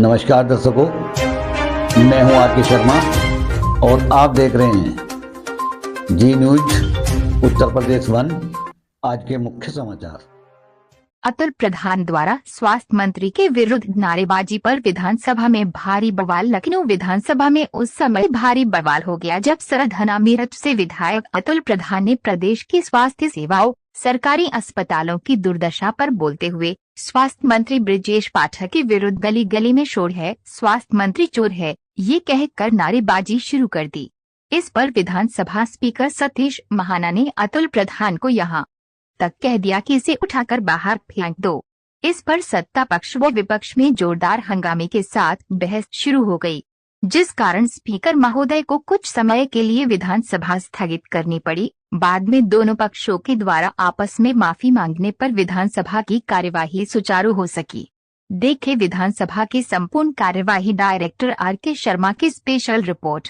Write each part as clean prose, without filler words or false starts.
नमस्कार दर्शकों, मैं हूं आर के शर्मा और आप देख रहे हैं जी न्यूज उत्तर प्रदेश 1। आज के मुख्य समाचार। अतुल प्रधान द्वारा स्वास्थ्य मंत्री के विरुद्ध नारेबाजी पर विधानसभा में भारी बवाल। लखनऊ विधानसभा में उस समय भारी बवाल हो गया जब सरधना मेरठ से विधायक अतुल प्रधान ने प्रदेश की स्वास्थ्य सेवाओं, सरकारी अस्पतालों की दुर्दशा पर बोलते हुए स्वास्थ्य मंत्री ब्रिजेश पाठक के विरुद्ध गली गली में शोर है, स्वास्थ्य मंत्री चोर है, ये कहकर नारेबाजी शुरू कर दी। इस पर विधानसभा स्पीकर सतीश महाना ने अतुल प्रधान को यहाँ तक कह दिया कि इसे उठाकर बाहर फेंक दो। इस पर सत्ता पक्ष व विपक्ष में जोरदार हंगामे के साथ बहस शुरू हो गई, जिस कारण स्पीकर महोदय को कुछ समय के लिए विधानसभा स्थगित करनी पड़ी। बाद में दोनों पक्षों के द्वारा आपस में माफी मांगने पर विधानसभा की कार्यवाही सुचारू हो सकी। देखें विधानसभा की संपूर्ण कार्यवाही। डायरेक्टर आर के शर्मा की स्पेशल रिपोर्ट।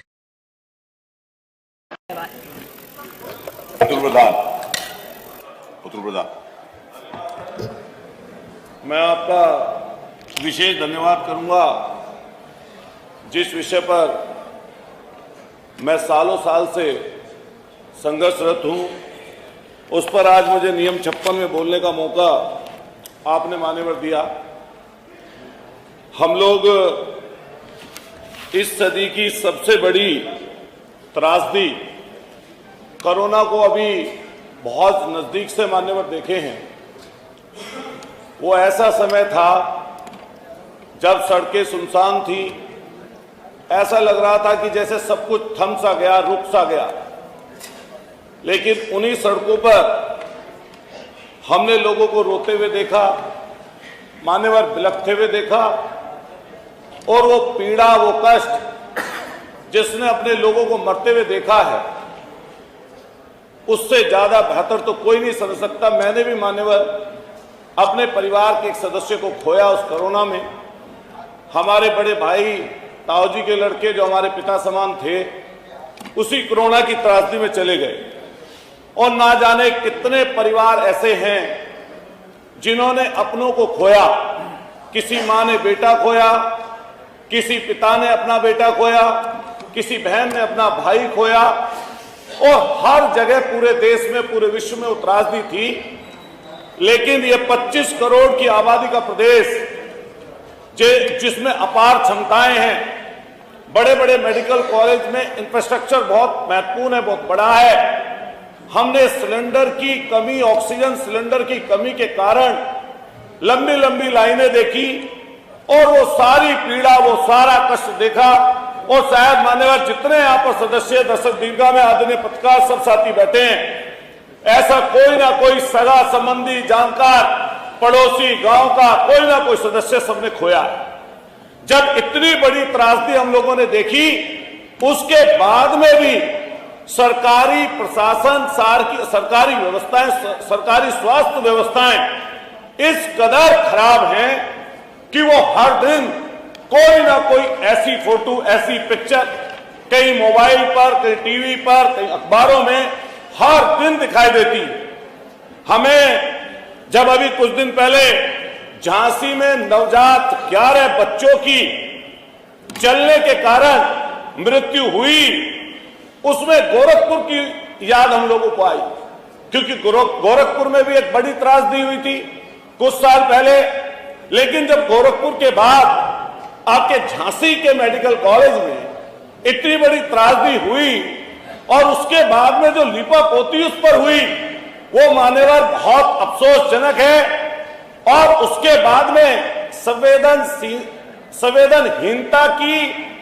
अतुल प्रधान, मैं आपका विशेष धन्यवाद करूंगा। जिस विषय पर मैं सालों साल से संघर्षरत हूं, उस पर आज मुझे नियम 56 में बोलने का मौका आपने मान्यवर दिया। हम लोग इस सदी की सबसे बड़ी त्रासदी कोरोना को अभी बहुत नजदीक से मान्यवर देखे हैं। वो ऐसा समय था जब सड़कें सुनसान थी, ऐसा लग रहा था कि जैसे सब कुछ थम सा गया, रुक सा गया। लेकिन उन्हीं सड़कों पर हमने लोगों को रोते हुए देखा, मान्यवर बिलखते हुए देखा, और वो पीड़ा, वो कष्ट जिसने अपने लोगों को मरते हुए देखा है, उससे ज्यादा बेहतर तो कोई नहीं समझ सकता। मैंने भी मान्यवर अपने परिवार के एक सदस्य को खोया उस कोरोना में। हमारे बड़े भाई ताऊ जी के लड़के जो हमारे पिता समान थे, उसी कोरोना की त्रासदी में चले गए। और ना जाने कितने परिवार ऐसे हैं जिन्होंने अपनों को खोया। किसी माँ ने बेटा खोया, किसी पिता ने अपना बेटा खोया, किसी बहन ने अपना भाई खोया, और हर जगह पूरे देश में, पूरे विश्व में त्रासदी थी। लेकिन ये 25 करोड़ की आबादी का प्रदेश, जिसमें अपार क्षमताएं हैं, बड़े बड़े मेडिकल कॉलेज में इंफ्रास्ट्रक्चर बहुत महत्वपूर्ण है, बहुत बड़ा है। हमने सिलेंडर की कमी, ऑक्सीजन सिलेंडर की कमी के कारण लंबी लंबी लाइनें देखी, और वो सारी पीड़ा, वो सारा कष्ट देखा। और शायद मान्यवर जितने यहाँ पर सदस्य दर्शक दीर्घा में आदरणीय पत्रकार सब साथी बैठे हैं, ऐसा कोई ना कोई सगा संबंधी, जानकार, पड़ोसी, गांव का कोई ना कोई सदस्य सबने खोया है। जब इतनी बड़ी त्रासदी हम लोगों ने देखी, उसके बाद में भी सरकारी प्रशासन, सरकारी व्यवस्थाएं, सरकारी स्वास्थ्य व्यवस्थाएं इस कदर खराब हैं कि वो हर दिन कोई ना कोई ऐसी फोटो, ऐसी पिक्चर कहीं मोबाइल पर, कहीं टीवी पर, कहीं अखबारों में हर दिन दिखाई देती। हमें जब अभी कुछ दिन पहले झांसी में नवजात 11 बच्चों की जलने के कारण मृत्यु हुई, उसमें गोरखपुर की याद हम लोगों को आई, क्योंकि गोरखपुर में भी एक बड़ी त्रासदी हुई थी कुछ साल पहले। लेकिन जब गोरखपुर के बाद आपके झांसी के मेडिकल कॉलेज में इतनी बड़ी त्रासदी हुई, और उसके बाद में जो लीपापोती उस पर हुई, वो मान्यवर बहुत अफसोसजनक है। और उसके बाद में संवेदनहीनता की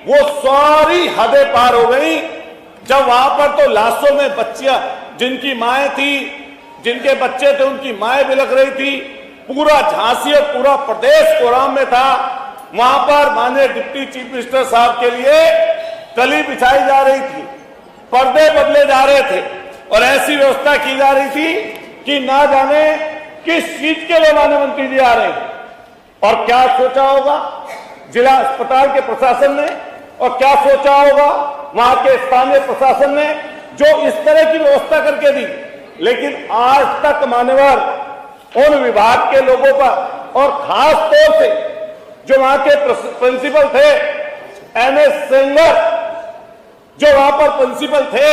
वो सारी हदें पार हो गई, जब वहां पर तो लाशों में बच्चियां, जिनकी माएं थी, जिनके बच्चे थे, उनकी माएं बिलख रही थी। पूरा झांसी और पूरा प्रदेश कोराम में था। वहां पर माननीय डिप्टी चीफ मिनिस्टर साहब के लिए कली बिछाई जा रही थी, पर्दे बदले जा रहे थे, और ऐसी व्यवस्था की जा रही थी कि ना जाने किस चीज के लिए माननीय मंत्री जी आ रहे हैं। और क्या सोचा होगा जिला अस्पताल के प्रशासन ने, और क्या सोचा होगा वहां के स्थानीय प्रशासन ने, जो इस तरह की व्यवस्था करके दी। लेकिन आज तक मान्यवर उन विभाग के लोगों पर, और खास तौर से जो वहां के प्रिंसिपल थे, एनएस सेंगर जो वहां पर प्रिंसिपल थे,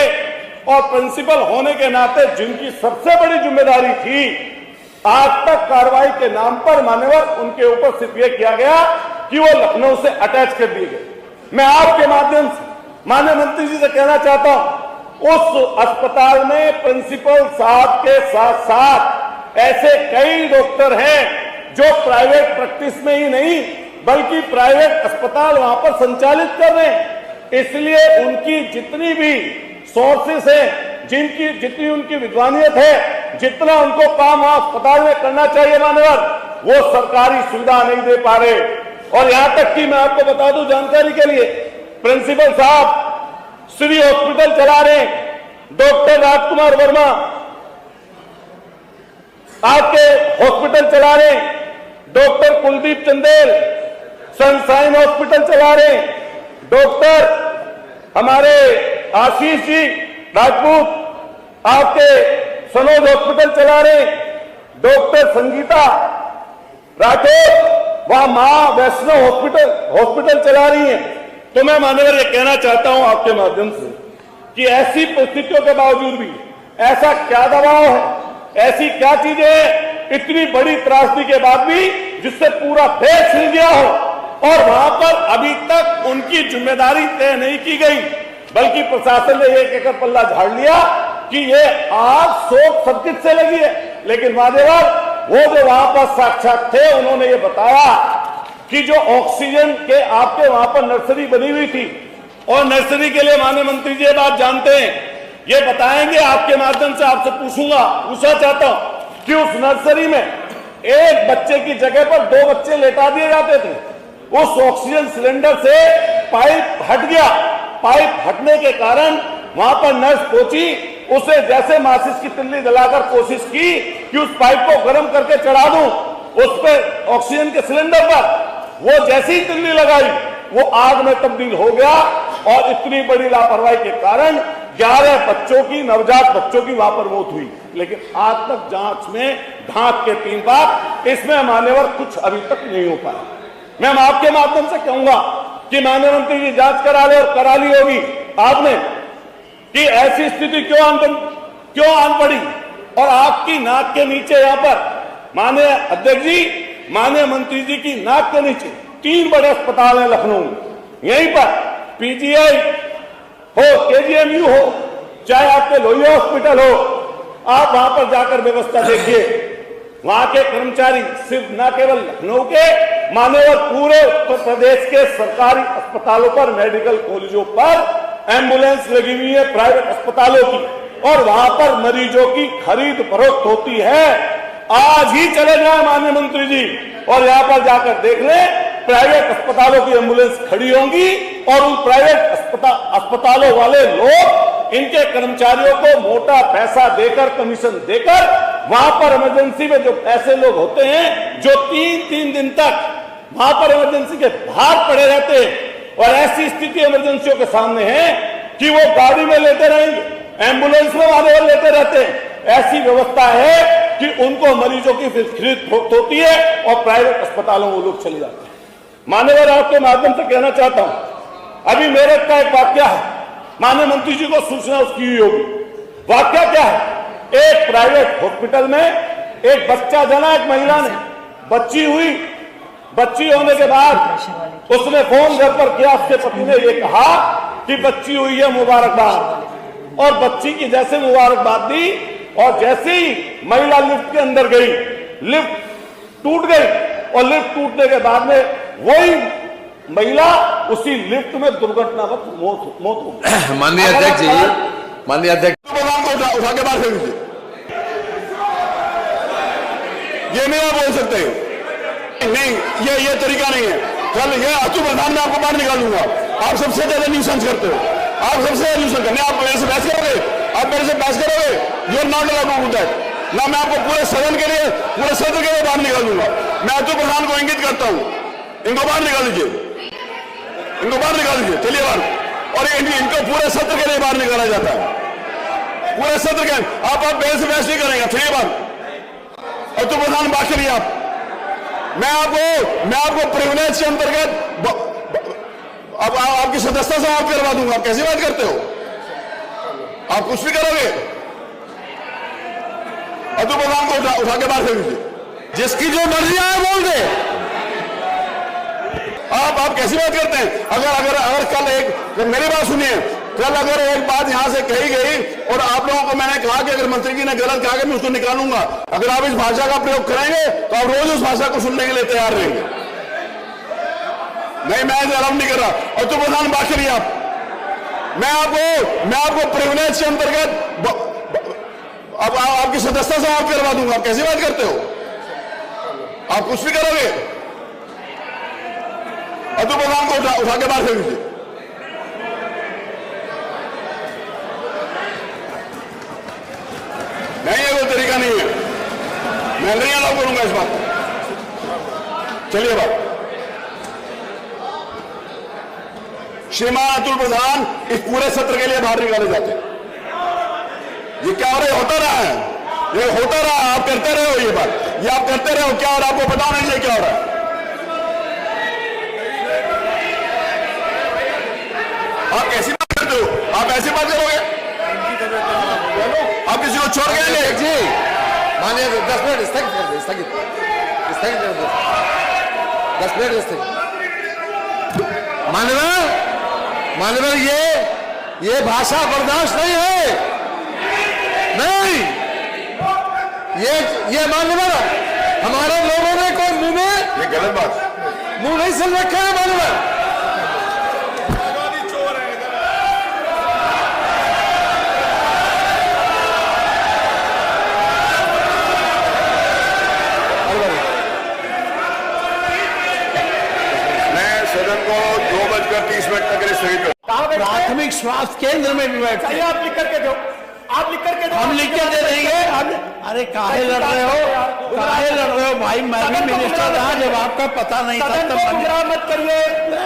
और प्रिंसिपल होने के नाते जिनकी सबसे बड़ी जिम्मेदारी थी, आज तक कार्रवाई के नाम पर मान्यवर उनके ऊपर सिर्फ यह किया गया कि वो लखनऊ से अटैच कर दिए गए। मैं आपके माध्यम से माननीय मंत्री जी से कहना चाहता हूं, उस अस्पताल में प्रिंसिपल साहब के साथ साथ ऐसे कई डॉक्टर हैं जो प्राइवेट प्रैक्टिस में ही नहीं बल्कि प्राइवेट अस्पताल वहां पर संचालित कर रहे हैं। इसलिए उनकी जितनी भी सोर्सेस हैं, जितनी उनकी विद्वानियत है, जितना उनको काम वहां अस्पताल में करना चाहिए मान्यवर, वो सरकारी सुविधा नहीं दे पा रहे। और यहां तक कि मैं आपको बता दूं जानकारी के लिए, प्रिंसिपल साहब श्री हॉस्पिटल चला रहे हैं, डॉक्टर राजकुमार वर्मा आपके हॉस्पिटल चला रहे हैं, doctor Kuldeep Chandel sunshine hospital चला रहे हैं, डॉक्टर हमारे आशीष जी राजपूत आपके सनोज हॉस्पिटल चला रहे हैं, डॉक्टर संगीता राठौर वहां मां वैष्णव हॉस्पिटल चला रही हैं। तो मैं मान्यवर ये कहना चाहता हूं आपके माध्यम से कि ऐसी परिस्थितियों के बावजूद भी ऐसा क्या दबाव है, ऐसी क्या चीजें हैं इतनी बड़ी त्रासदी के बाद भी जिससे पूरा देश हिल गया हो, और वहां पर अभी तक उनकी जिम्मेदारी तय नहीं की गई, बल्कि प्रशासन ने एक एक पल्ला झाड़ लिया कि ये आग शॉर्ट सर्किट से लगी है। लेकिन मान्यवर वो जो वहां पर साक्षात थे उन्होंने ये बताया कि जो ऑक्सीजन के आपके वहां पर नर्सरी बनी हुई थी, और नर्सरी के लिए माननीय मंत्री जी ये बात जानते हैं, ये बताएंगे, आपके माध्यम से आपसे पूछना चाहता हूं कि उस नर्सरी में एक बच्चे की जगह पर 2 बच्चे लेटा दिए जाते थे। उस ऑक्सीजन सिलेंडर से पाइप हट गया, पाइप हटने के कारण वहां पर नर्स पहुंची, उसे जैसे माचिस की तिल्ली जलाकर कोशिश की कि उस पाइप को गर्म करके चढ़ा दूं उस पर ऑक्सीजन के सिलेंडर पर, वो जैसी ही तिल्ली लगाई वो आग में तब्दील हो गया, और इतनी बड़ी लापरवाही के कारण 11 बच्चों की, नवजात बच्चों की वहां पर मौत हुई। लेकिन आज तक जांच में ढांक के 3 बार, इसमें मान्यवर कुछ अभी तक नहीं हो पाया। मैं आपके माध्यम से कहूंगा कि माननीय मंत्री जी जांच करा ले, और करा ली होगी आपने, कि ऐसी स्थिति क्यों आन पड़ी, और आपकी नाक के नीचे यहां पर माननीय अध्यक्ष जी, माननीय मंत्री जी की नाक के नीचे 3 बड़े अस्पताल हैं लखनऊ में। यहीं पर पीजीआई हो, केजीएमयू हो, चाहे आपके लोहिया हॉस्पिटल हो, आप वहां पर जाकर व्यवस्था देखिए। वहां के कर्मचारी सिर्फ न केवल लखनऊ के, मान्यवर पूरे उत्तर प्रदेश के सरकारी अस्पतालों पर, मेडिकल कॉलेजों पर एम्बुलेंस लगी हुई है प्राइवेट अस्पतालों की, और वहां पर मरीजों की खरीद फरोख्त होती है। आज ही चले जाए माननीय मंत्री जी और यहां पर जाकर देख लें, प्राइवेट अस्पतालों की एम्बुलेंस खड़ी होंगी, और उन प्राइवेट अस्पतालों वाले लोग इनके कर्मचारियों को मोटा पैसा देकर, कमीशन देकर, वहां पर इमरजेंसी में जो ऐसे लोग होते हैं जो 3-3 दिन तक वहां पर इमरजेंसी के बाहर पड़े रहते हैं, और ऐसी स्थिति इमरजेंसियों के सामने है कि वो गाड़ी में लेते रहेंगे, एम्बुलेंस में वाले लेते रहते हैं। ऐसी व्यवस्था है कि उनको मरीजों की खरीद होती है, और प्राइवेट अस्पतालों में वो लोग चले जाते हैं। मान्यवर आपके माध्यम से कहना चाहता हूं, अभी मेरठ का एक वाक्य है, माननीय मंत्री जी को सूचना उसकी हुई होगी। वाक्य क्या है, एक प्राइवेट हॉस्पिटल में एक बच्चा जना, एक महिला ने बच्ची हुई, बच्ची होने के बाद उसने फोन घर पर किया, उसके पति ने यह कहा कि बच्ची हुई है, मुबारकबाद, और बच्ची की जैसे मुबारकबाद दी, और जैसे ही महिला लिफ्ट के अंदर गई, लिफ्ट टूट गई, और लिफ्ट टूटने के बाद में वही महिला उसी लिफ्ट में दुर्घटनावश मौत हो गई। माननीय अध्यक्ष जी, माननीय अध्यक्ष उठा के बाहर फेंक दीजिए, ये नहीं आप बोल सकते, नहीं ये तरीका नहीं है। कल ये अतुल प्रधान में आपको बाहर निकालूंगा, आप सबसे ज्यादा न्यूसेंस करते हो, आप सबसे ज्यादा न्यूसेंस करते हैं। आप मेरे से बहस करोगे, आप मेरे से बहस करोगे, you are not allowed to do that. ना मैं आपको पूरे सदन के लिए, पूरे सत्र के लिए बाहर निकालूंगा। मैं अतुल प्रधान को इंगित करता हूं, इनको बाहर निकाल दीजिए, इनको बाहर निकाल दीजिए, चलिए बाहर। और इनको पूरे सत्र के लिए बाहर निकाला जाता है, पूरे सत्र के। आप मेरे से बहस नहीं करेंगे, चलिए बाहर। अतुल प्रधान बात करिए, आप मैं आपको प्रिविलेज के अंतर्गत अब आपकी सदस्यता समाप्त करवा दूंगा। आप कैसी बात करते हो? आप कुछ भी करोगे? अतुल प्रधान को उठा के बाहर फेंक दीजिए। जिसकी जो मर्जी आए बोल दे। आप कैसी बात करते हैं? अगर कल एक मेरी बात सुनिए, कल अगर एक बात यहां से कही गई और आप लोगों को मैंने कहा कि अगर मंत्री जी ने गलत कहा कि मैं उसको निकालूंगा, अगर आप इस भाषा का प्रयोग करेंगे तो आप रोज उस भाषा को सुनने के लिए तैयार रहेंगे। नहीं, मैं आराम नहीं कर रहा। और तो प्रधान बात करिए आप। मैं आपको प्रिविलेज के अंतर्गत अब आपकी सदस्यता समाप्त करवा दूंगा। आप कैसी बात करते हो? आप कुछ भी करोगे? अतुल प्रधान को उठा के बाहर फेंक दीजिए। नहीं, ये कोई तरीका नहीं है। मैं नहीं अलाउ करूंगा इस बात को। चलिए बात। श्रीमान अतुल प्रधान इस पूरे सत्र के लिए बाहर निकाले जाते हैं। ये क्या हो रहा है? होता रहा है, ये होता रहा। आप करते रहे हो ये बात, ये आप करते रहे हो। क्या हो रहा है आपको पता नहीं है क्या हो रहा है? आप कैसी बात करते हो? आप ऐसी बात करोगे? आप किसी को छोड़ गए जी? मानिए 10 मिनट स्थगित कर दे, स्थगित कर दे 10 मिनट स्थगित। मानवर ये भाषा बर्दाश्त नहीं है। नहीं, ये मानवर हमारे लोगों ने कोई मुंह में ये गलत बात, मुंह नहीं सिल रखा है। मानवर सदन को 2:30 तक के लिए स्थगित कर। प्राथमिक स्वास्थ्य केंद्र में भी बैठ चाहिए। आप लिख करके दो, आप लिख करके दो। हम लिख के दे देंगे। अरे काहे लड़ रहे हो भाई? मैं भी मिनिस्टर रहा जब आपका पता नहीं था। सदन को गुमराह मत करिए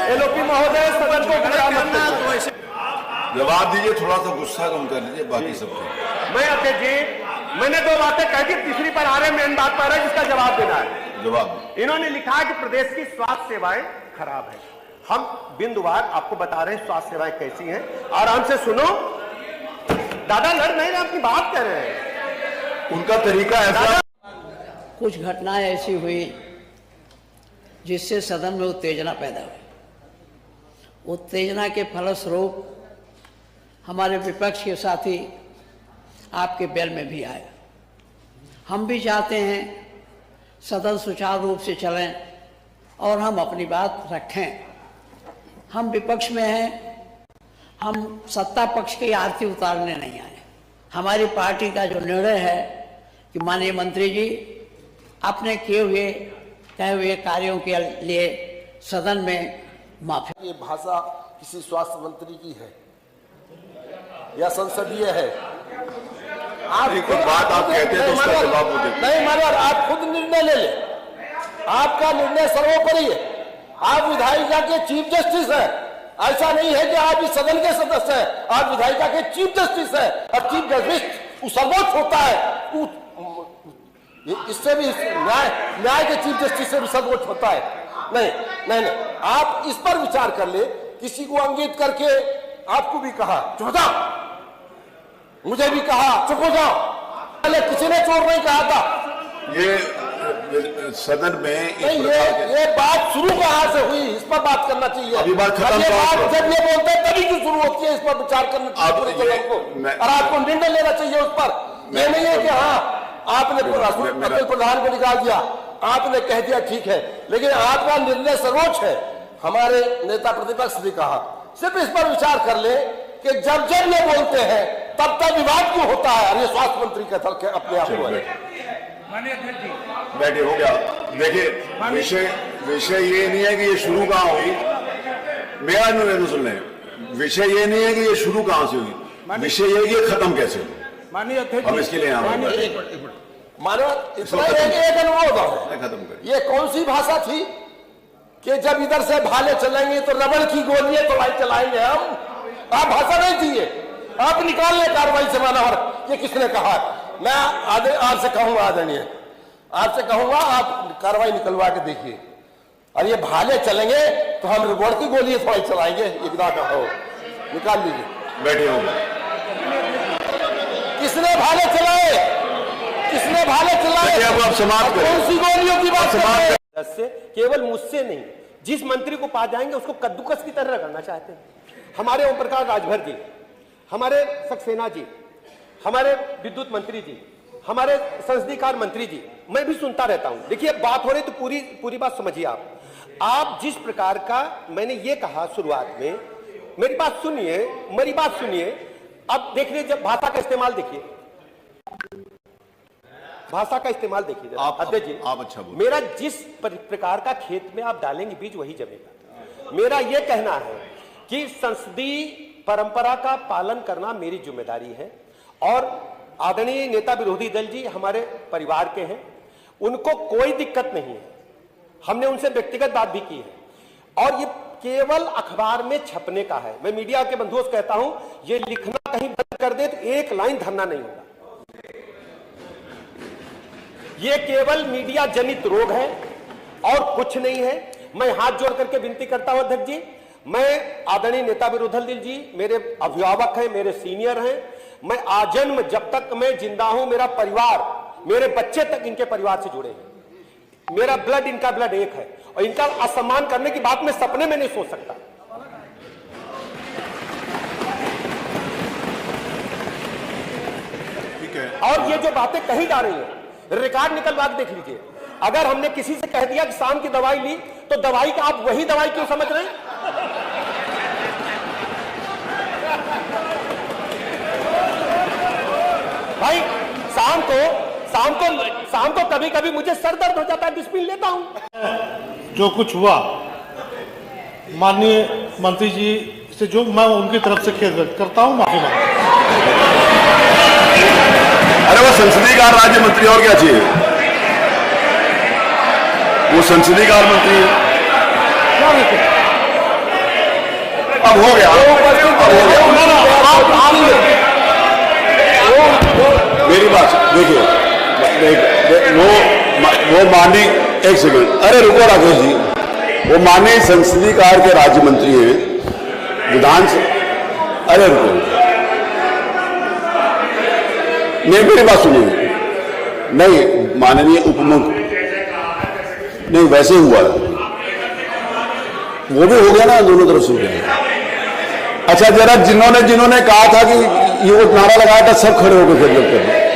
एलओपी महोदय, सदन को गुमराह मत करिए। जवाब दीजिए, थोड़ा सा गुस्सा कम कर लीजिए। बाकी सब मैं अध्यक्ष जी, मैंने 2 बातें कह दी, तीसरी पर आ रहे, मेन बात पर है जिसका जवाब देना है। जवाब इन्होंने लिखा है कि प्रदेश की स्वास्थ्य सेवाएं खराब है। हम बिंदुवार आपको बता रहे हैं स्वास्थ्य सेवाएं कैसी हैं। आराम से सुनो। दादा लड़ नहीं रहे, अपनी बात कर रहे हैं। उनका तरीका ऐसा। कुछ घटनाएं ऐसी हुई जिससे सदन में उत्तेजना पैदा हुई। उत्तेजना के फलस्वरूप हमारे विपक्ष के साथी आपके बेल में भी आए। हम भी चाहते हैं सदन सुचारू रूप से चलें और हम अपनी बात रखें। हम विपक्ष में हैं, हम सत्ता पक्ष की आरती उतारने नहीं आए। हमारी पार्टी का जो निर्णय है कि माननीय मंत्री जी अपने कहे हुए कार्यों के लिए सदन में माफी। ये भाषा किसी स्वास्थ्य मंत्री की है या संसदीय है? आप बात आप कहते हैं तो उसका जवाब वो देते। नहीं मानवर, आप खुद निर्णय ले ले। आपका निर्णय सर्वोपरि है। आप विधायिका के चीफ जस्टिस है। ऐसा नहीं है कि आप इस सदन के सदस्य हैं, आप विधायिका के चीफ जस्टिस है। और चीफ जस्टिस सर्वोच्च होता है, इससे भी न्याय के चीफ जस्टिस से भी सर्वोच्च होता है। नहीं नहीं नहीं, आप इस पर विचार कर ले। किसी को इंगित करके आपको भी कहा चुप जाओ, मुझे भी कहा चुप हो जाओ। पहले किसी ने चोर नहीं कहा था। ये सदन में नहीं, ये बात शुरू कहां से हुई, इस पर बात करना चाहिए। अभी बात खत्म। जब ये बोलते हैं तभी क्यों शुरू होती है, इस पर विचार करना चाहिए को। और आपको निर्णय लेना चाहिए उस पर। ये नहीं है कि हाँ आपने अतुल प्रधान को निकाल दिया, आपने कह दिया ठीक है, लेकिन आपका निर्णय सर्वोच्च है। हमारे नेता प्रतिपक्ष ने कहा सिर्फ इस पर विचार कर ले कि जब जब ये बोलते हैं तब तक विवाद क्यों होता है। और ये स्वास्थ्य मंत्री का अपने आप को बैठे हो गया। देखिए विषय ये नहीं है कि ये शुरू कहाँ हुई। मेरा निर्णय सुन ले। विषय ये नहीं है कि ये शुरू कहाँ से हुई, विषय ये कि ये खत्म कैसे हुई। हम इसके लिए मानो इतना एक अनुरोध है। खत्म कर। ये कौन सी भाषा थी कि जब इधर से भाले चलेंगे तो रबड़ की गोलियां तो भाई चलाएंगे हम। आप भाषा नहीं थी ये, आप निकाल ले कार्रवाई से। मानवर ये किसने कहा? मैं आज से कहूंगा आदरणीय आपसे कहूंगा आप कार्रवाई निकलवा के देखिए, और ये भाले चलेंगे तो हम रिकॉर्ड की गोली थोड़ी चलाएंगे, इकदा का हो निकाल लीजिए। बैठे हो किसने भाले चलाए, किसने भाले चलाए? आप समाप्त करें। कौन सी गोलियों की बात कर रहे हैं? से केवल मुझसे नहीं, जिस मंत्री को पा जाएंगे उसको कद्दूकस की तरह करना चाहते हैं। हमारे ओम प्रकाश राजभर जी, हमारे सक्सेना जी, हमारे विद्युत मंत्री जी, हमारे संसदीय कार्य मंत्री जी, मैं भी सुनता रहता हूं। देखिए बात हो रही तो पूरी बात समझिए आप जिस प्रकार का मैंने ये कहा शुरुआत में, मेरी बात सुनिए। अब देख लीजिए, जब भाषा का इस्तेमाल देखिए, भाषा का इस्तेमाल देखिए अध्यक्ष जी। आप अच्छा बोलिए। मेरा जिस प्रकार का खेत में आप डालेंगे बीज वही जमेगा। मेरा यह कहना है कि संसदीय परंपरा का पालन करना मेरी जिम्मेदारी है, और आदरणीय नेता विरोधी दल जी हमारे परिवार के हैं, उनको कोई दिक्कत नहीं है। हमने उनसे व्यक्तिगत बात भी की है, और ये केवल अखबार में छपने का है। मैं मीडिया के बंधुओं से कहता हूं, ये लिखना कहीं बंद कर दे तो एक लाइन धरना नहीं होगा। ये केवल मीडिया जनित रोग है और कुछ नहीं है। मैं हाथ जोड़ करके विनती करता हूं अध्यक्ष जी, मैं आदरणीय नेता विरोधी दल जी मेरे अभिभावक हैं, मेरे सीनियर हैं, मैं आजन्म जब तक मैं जिंदा हूं, मेरा परिवार, मेरे बच्चे तक इनके परिवार से जुड़े हैं। मेरा ब्लड इनका ब्लड एक है, और इनका असम्मान करने की बात मैं सपने में नहीं सोच सकता। ठीक है। और ये जो बातें कही जा रही हैं, रिकॉर्ड निकलवा के देख लीजिए। अगर हमने किसी से कह दिया कि शाम की दवाई ली, तो दवाई का आप वही दवाई क्यों समझ रहे हैं? भाई शाम को कभी कभी मुझे सर दर्द हो जाता है, डिस्प्लिन लेता हूं। जो कुछ हुआ माननीय मंत्री जी से, जो मैं उनकी तरफ से खेद व्यक्त करता हूं, माफी मांगता हूं। अरे वो संसदीय कार्य राज्य मंत्री, और क्या चाहिए? वो संसदीय कार्य मंत्री है। अब हो गया, मेरी बात देखिए, वो माननीय, एक सेकंड, अरे रुको राकेश जी, वो माननीय संसदीय कार्य के राज्य मंत्री हैं, विधानसभा, अरे रुको, नहीं मेरी बात सुनिए, नहीं माननीय उपमुख्य, नहीं वैसे हुआ है, वो भी हो गया ना, दोनों तरफ से हो गया। अच्छा जरा जिन्होंने कहा था कि ये वो नारा लगाया था, सब खड़े होकर फिर जब कर